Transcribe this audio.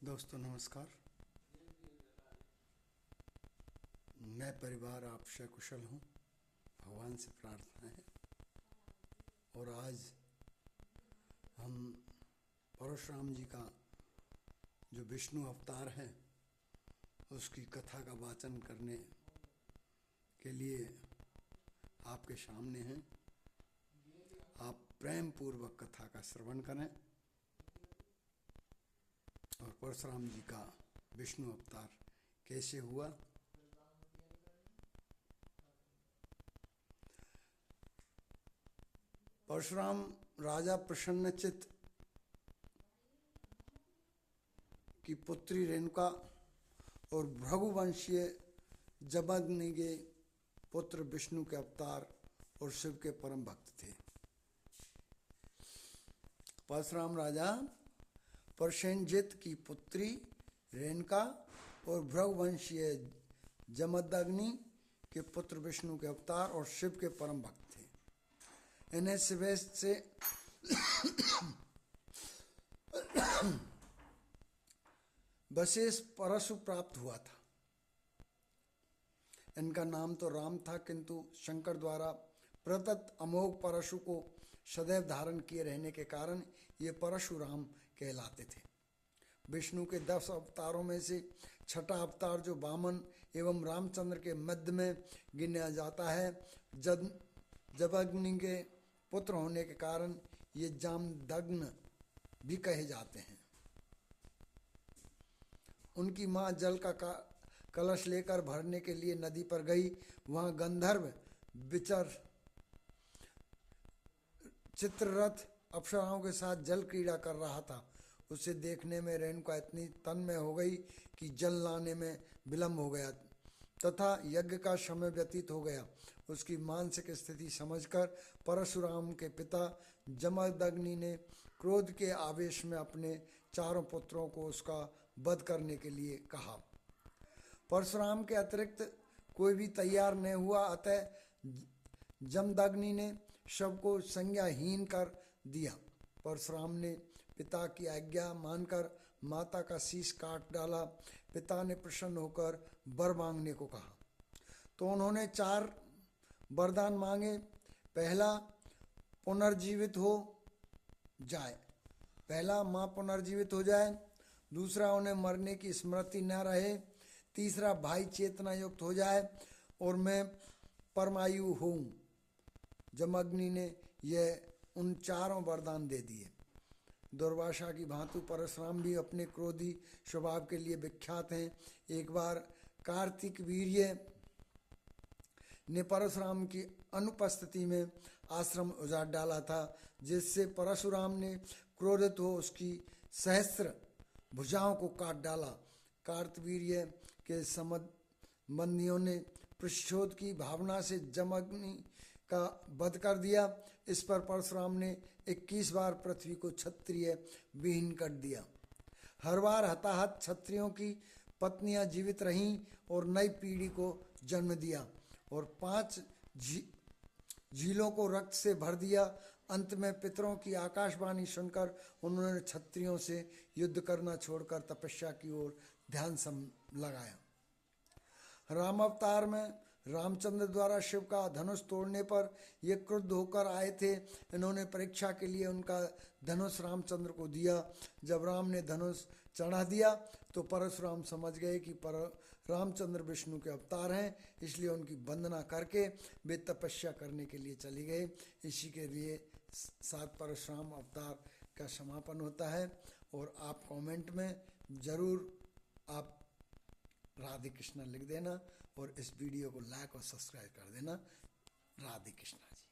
दोस्तों नमस्कार। मैं परिवार आप सकुशल हूँ, भगवान से प्रार्थना है। और आज हम परशुराम जी का जो विष्णु अवतार है उसकी कथा का वाचन करने के लिए आपके सामने हैं। आप प्रेम पूर्वक कथा का श्रवण करें और परशुराम जी का विष्णु अवतार कैसे हुआ। परशुराम राजा प्रसन्नचित्त की पुत्री रेणुका और भृगुवंशीय जमदग्नि के पुत्र विष्णु के अवतार और शिव के परम भक्त थे। परशुराम राजा प्रसेनजित की पुत्री रेणुका और भृगुवंशीय जमदग्नि के पुत्र विष्णु के अवतार और शिव के परम भक्त थे। इन्हें शिव से विशेष परशु प्राप्त हुआ था। इनका नाम तो राम था, किंतु शंकर द्वारा प्रदत्त अमोघ परशु को सदैव धारण किए रहने के कारण ये परशुराम कहलाते थे। विष्णु के 10 अवतारों में से छठा अवतार जो वामन एवं रामचंद्र के मध्य में गिना जाता है, जमदग्नि के पुत्र होने के कारण ये जामदग्न भी कहे जाते हैं। उनकी माँ जल का कलश लेकर भरने के लिए नदी पर गई। वहां गंधर्व विचर चित्ररथ अप्सराओं के साथ जल क्रीड़ा कर रहा था। उसे देखने में रेणुका इतनी तन्मय हो गई कि जल लाने में विलंब हो गया तथा यज्ञ का समय व्यतीत हो गया। उसकी मानसिक स्थिति समझकर परशुराम के पिता जमदग्नि ने क्रोध के आवेश में अपने चारों पुत्रों को उसका वध करने के लिए कहा। परशुराम के अतिरिक्त कोई भी तैयार नहीं हुआ, अतः जमदग्नि ने शव को संज्ञाहीन कर दिया। परशुराम ने पिता की आज्ञा मानकर माता का शीश काट डाला। पिता ने प्रसन्न होकर वर मांगने को कहा तो उन्होंने 4 वरदान मांगे। पहला, पुनर्जीवित हो जाए। पहला, माँ पुनर्जीवित हो जाए। दूसरा, उन्हें मरने की स्मृति न रहे। तीसरा, भाई चेतना युक्त हो जाए और मैं परमायु हूँ। जमदग्नि ने यह उन 4 वरदान दे दिए। दुर्वासा की भांति परशुराम भी अपने क्रोधी स्वभाव के लिए विख्यात हैं। एक बार कार्तिक वीर्य ने परशुराम की अनुपस्थिति में आश्रम उजाड़ डाला था, जिससे परशुराम ने क्रोधित हो उसकी सहस्त्र भुजाओं को काट डाला। कार्तवीर्य के संबंधियों ने प्रतिशोध की भावना से जमदग्नि का वध कर दिया। इस पर परशुराम ने 21 बार पृथ्वी को क्षत्रिय विहीन कर दिया। हर बार हताहत क्षत्रियों की पत्नियां जीवित रहीं और नई पीढ़ी को जन्म दिया और 5 झीलों को रक्त से भर दिया। अंत में पितरों की आकाशवाणी सुनकर उन्होंने क्षत्रियों से युद्ध करना छोड़कर तपस्या की ओर ध्यान लगाया। राम अवतार में रामचंद्र द्वारा शिव का धनुष तोड़ने पर ये क्रुद्ध होकर आए थे। इन्होंने परीक्षा के लिए उनका धनुष रामचंद्र को दिया। जब राम ने धनुष चढ़ा दिया तो परशुराम समझ गए कि रामचंद्र विष्णु के अवतार हैं, इसलिए उनकी वंदना करके वे तपस्या करने के लिए चले गए। इसी के लिए 7 परशुराम अवतार का समापन होता है। और आप कमेंट में ज़रूर आप राधे कृष्णा लिख देना और इस वीडियो को लाइक और सब्सक्राइब कर देना। राधे कृष्णा जी।